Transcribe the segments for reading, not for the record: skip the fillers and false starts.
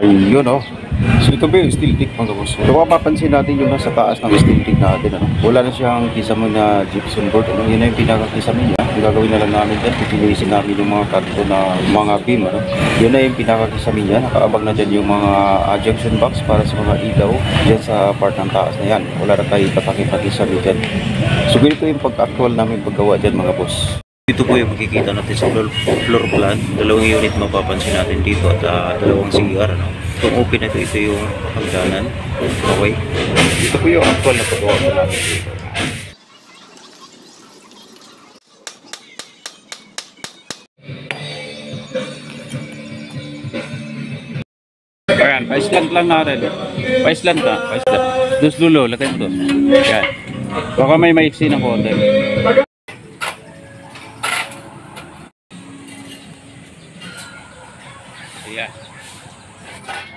Ayun oh. So ito ba yung steel dick mga boss? Kung mapapansin natin yung nasa taas ng steel dick natin, ano? Wala na siyang kisame na gypsum board, ano? Yun na yung pinaka-kisame niya. Yung gagawin na lang namin dyan, pipilisin namin yung mga kanto na mga beam, ano? Yun na yung pinaka-kisame niya. Nakaabang na dyan yung mga junction box para sa mga ilaw dyan sa part ng taas na yan. Wala na tayo pataki-pakisame dyan. So ganito yung pag-actual namin paggawa dyan mga boss. Dito po yung makikita natin sa floor plan. Dalawang unit mapapansin natin dito at dalawang CR. Ano? Itong open na ito yung hagdanan. Okay. Dito po yung actual na paggawa po natin dito. Ayan, pa-island lang natin. Pa-island na. Pa-island. Dus dulo, lagay mo doon. Ayan. Baka may maiksi ng konti. Ayan.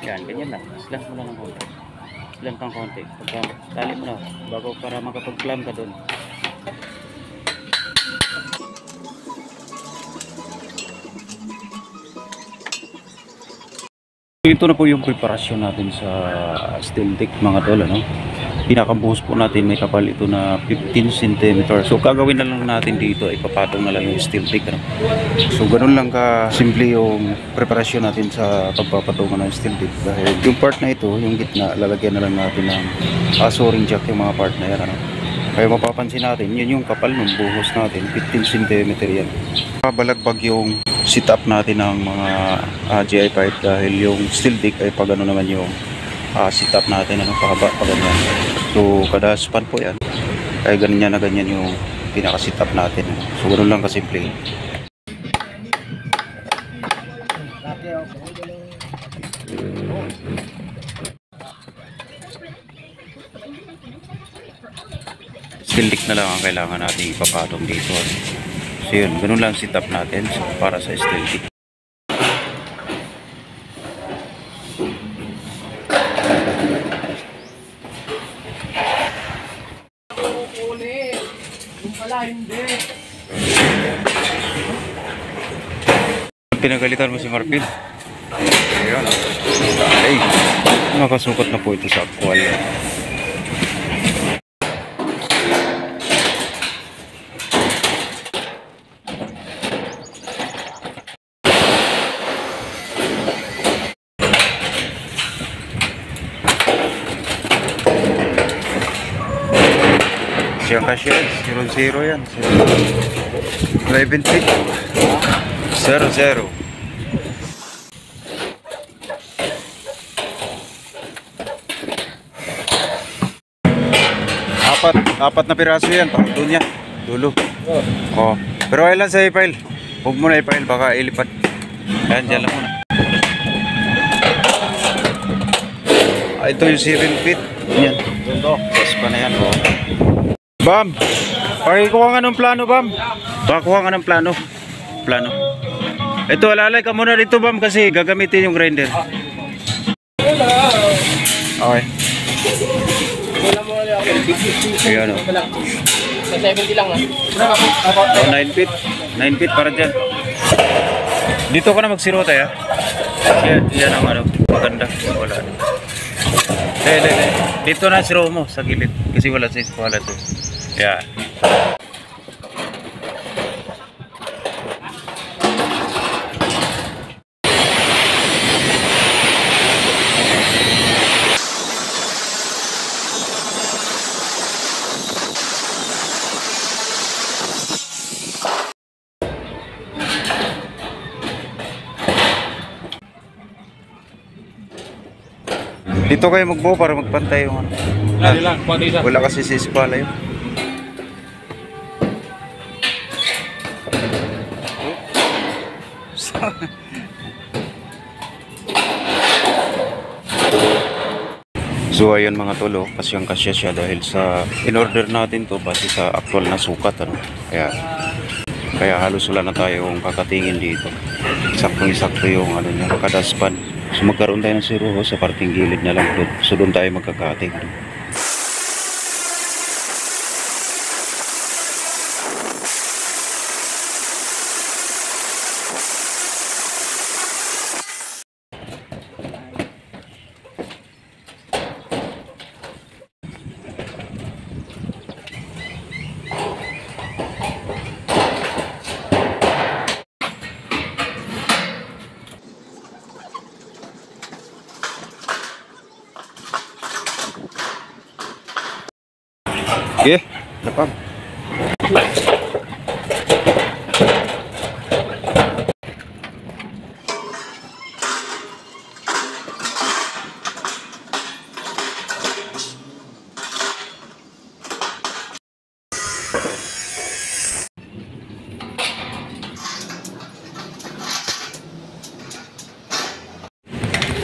Yan, ganyan lang. Slant mo lang ng konti. Slant kang konti. Pagka tali mo na, bago para makapag-climb ka doon. Ito na po yung preparasyon natin sa steel deck mga tol, ano? Pinakabuhos po natin, may kapal ito na 15 cm. So gagawin na lang natin dito, ipapatong na lang yung steel deck, ano? So ganun lang ka simple yung preparasyon natin sa pagpapatungan ng steel deck. Dahil yung part na ito, yung gitna, lalagyan na lang natin ng soaring jack yung mga part na yan, ano? Kaya mapapansin natin, yun yung kapal ng buhos natin, 15 cm yan. Pabalagbag yung sit-up natin ng mga GI pipe dahil yung steel deck ay pag ano naman yung sit-up natin, ano, pahaba, pa ganyan. So kada span po yan, kaya ganyan na ganyan yung pinaka-sit-up natin. So ganoon lang kasimple. Steel deck na lang ang kailangan natin ipapatong dito. So yun, ganun lang sit-up natin para sa steel deck. Pinagalitan mo si Marpil. Ayun. Ay, nakasukot na po ito sa actual. Siyang cashier, 0-0 yan. 11 feet. 0-0. Apat na piraso yan. Doon niya. Dulo. Oh. Pero ay lang sa i-file. Huwag mo na i-file. Baka ilipat. Yan, dyan lang muna. Ito yung 7 feet. Yan. Tapos pa na yan. Oh. Bam! Pakikuha nga ng plano, Bam. Pakuha nga ng plano. Ito, alalay ka muna dito, Bam, kasi gagamitin yung grinder. Okay. Ayan, o. 70 lang, Oh, 9 feet. 9 feet para dyan. Dito ka na magsirota, ya. Yan ang ano, maganda. Wala. Dito na siro mo sa gilid. Kasi wala sa eskwala to. Yan. Dito kayo magbuo para magpantay yung ano. Wala kasi si espala yun. So ayun mga tolo, kasyang kasya siya dahil sa in-order natin to base sa actual na sukat, ano. Kaya halos wala na tayong kakatingin dito. Saktong-sakto yung ano niya, kada span. So magkaroon tayo ng zero sa parting gilid na lang doon. So doon tayo magkakating. Okay, lapag.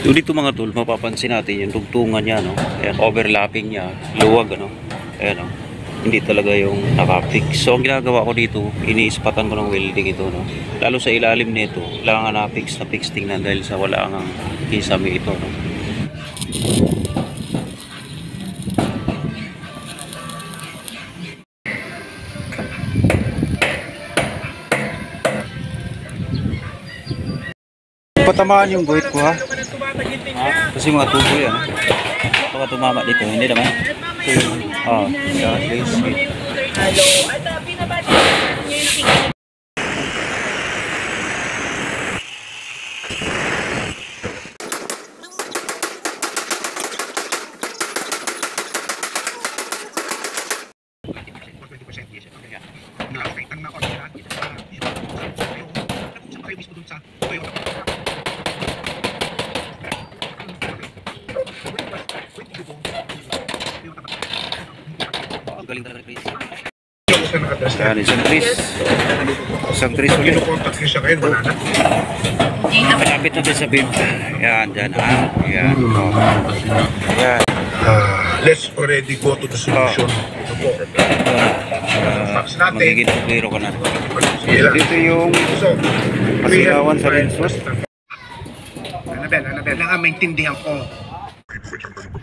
So dito mga tol, mapapansin natin yung tugtungan niya, no? Ayan, overlapping niya, luwag, ano? Ayan, no? Hindi talaga yung nakafix. So ang ginagawa ko dito, iniispatan ko ng welding ito, no? Lalo sa ilalim nito, kailangan na fix tingnan dahil sa wala ang kisame ito, no? Patamaan yung guhit ko, ha? Kasi mga tubo yan. Baka tumama dito, hindi naman. Yeah, please. Galing talaga Chris. Yan, isang tris ulit. Kinukontak niyo siya ngayon, wala na. Malapit na din sa bib. Yan, dyan. Yan. Yan. Let's already go to the solution. Magiging tuklero ka na. Sige lang. Dito yung So, pasilawan sa lensos. Annabelle, lang maintindihan ko.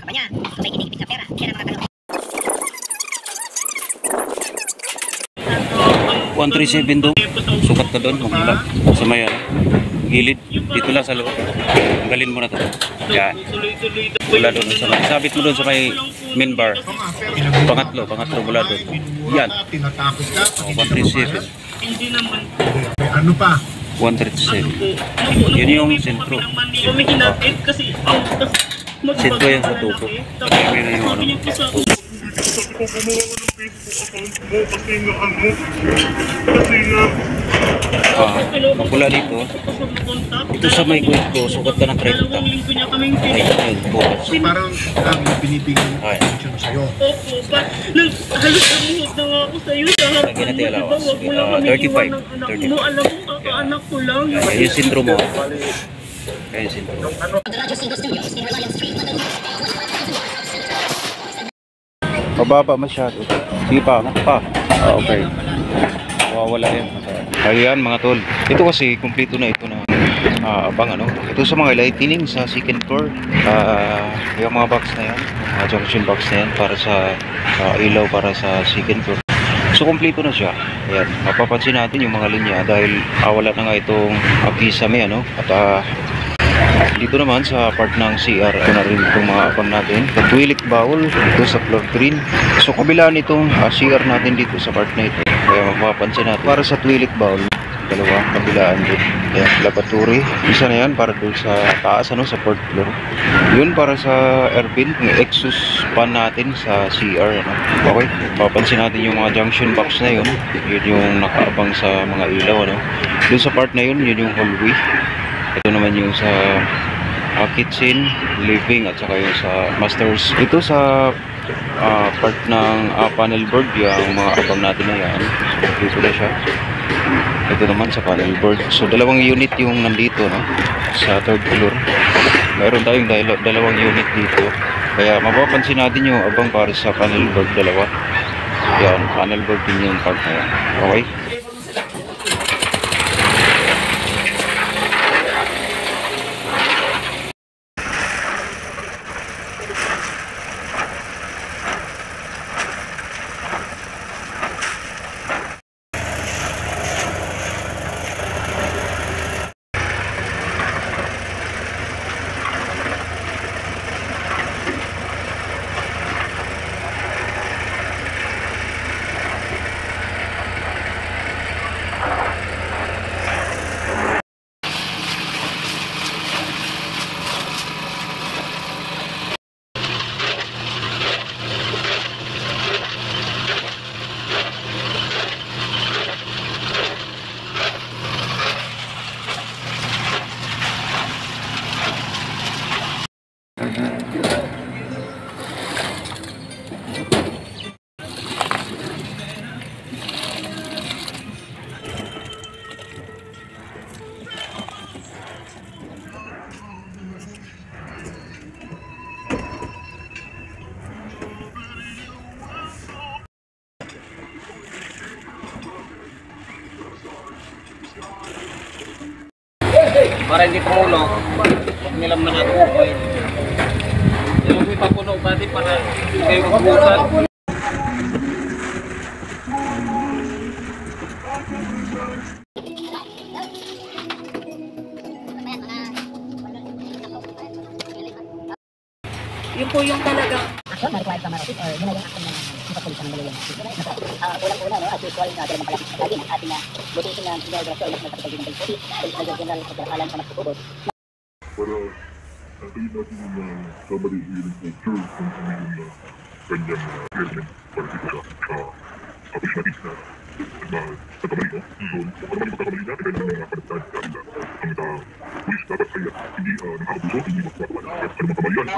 Kanya, kung may kinikipit sa pera, kaya naman katanong. 137 doon. Sukat ka doon. Magmula. Sa may gilid. Dito lang sa loob. Tanggalin mo na to. Yan. Mula doon. Sabit mo doon sa may main bar. Pangatlo mula doon. Yan. Tinatakot ka. 137. Ano pa? 137. Yun yung sentro. Sentro yan sa tubo. Kaya yun yung ano. Ko gumawa ko ng Facebook account mo kasi nga ano, kasi nga Magpula dito. Ito sa may guhit ko, sukat ka ng 30. Ayun, bukas. So parang binibigyan ng Ay. attention sa'yo. opo, halos namuhod na nga ako sa'yo sa harap Lagyan natin mo, diba? allowance. Wag mo lang kami 35. iwan ng anak mo. Alam mo, kakaanak ko lang. Kaya yung sentro mo. Kaya yung sentro. Pababa masyado. Sige pa, angat pa. Okay. Mawawala yan. Ayan mga tol. Ito kasi, kumpleto na ito na abang ano. Ito sa mga lightning sa second floor. Yung mga box na yan. Mga junction box na yan para sa ilaw para sa second floor. So, kumpleto na siya. Ayan. Mapapansin natin yung mga linya dahil wala na nga itong kisame ano. At dito naman sa part ng CR, ito na rin itong mga abang natin. The toilet bowl, ito sa floor green. So kabilaan itong CR natin dito sa part na ito. Kaya mapapansin natin. Para sa toilet bowl, dalawa, kabilaan din. Kaya lavatory. Isa na yan para doon sa taas, ano, sa fourth floor. Yun para sa airpin, yung exhaust fan natin sa CR. Ano. Okay, mapapansin natin yung mga junction box na yun. Yun yung nakaabang sa mga ilaw. Ano. Doon sa part na yun, yun yung hallway. Ito naman yung sa kitchen, living at saka yung sa masters. Ito sa part ng panel board, yung mga abang natin na yan. Dito na siya. Ito naman sa panel board. So dalawang unit yung nandito, no? Sa third floor. Mayroon tayong dalawang unit dito. Kaya mapapansin natin yung abang para sa panel board, dalawa. Yan, panel board din yung part na yan. Okay? Para hindi tumulo, huwag nilang manatukoy. Yung may papuno pati para hindi kayo magbusan. Yun po yung talagang Action na required sa Marapit or yun na yung action na ipapulis ng Mandaluyong. Kulang-una, no, as usual na dalawang palapit sa lagi ng ating butusin na General Director ng Kapital ng Police, Police General Pagkakalan sa Masukubot. Para tayo natin yung summary hearing culture kung ano yung kanyang element para dito sa pulis natin na nagkamali, no? So, kung ano man yung pagkakamali natin, kaya naman yung panagdaan sa atin na ang pulis dapat ay hindi nakakabuso, hindi magpapalala. Kaya ano mang kamali yan.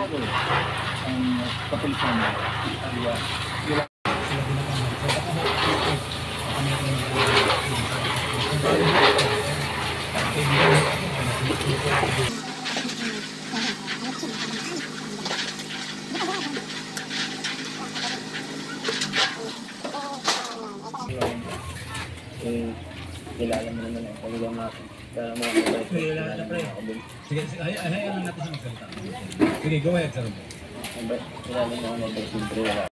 Kilala mo naman ang pagawang natin. Kaya mga mabait. Kilala pre. Sige, hayaan lang natin siya magsalita. Sige, go ahead, sir. Kilala mo ang mabait. Siyempre wala.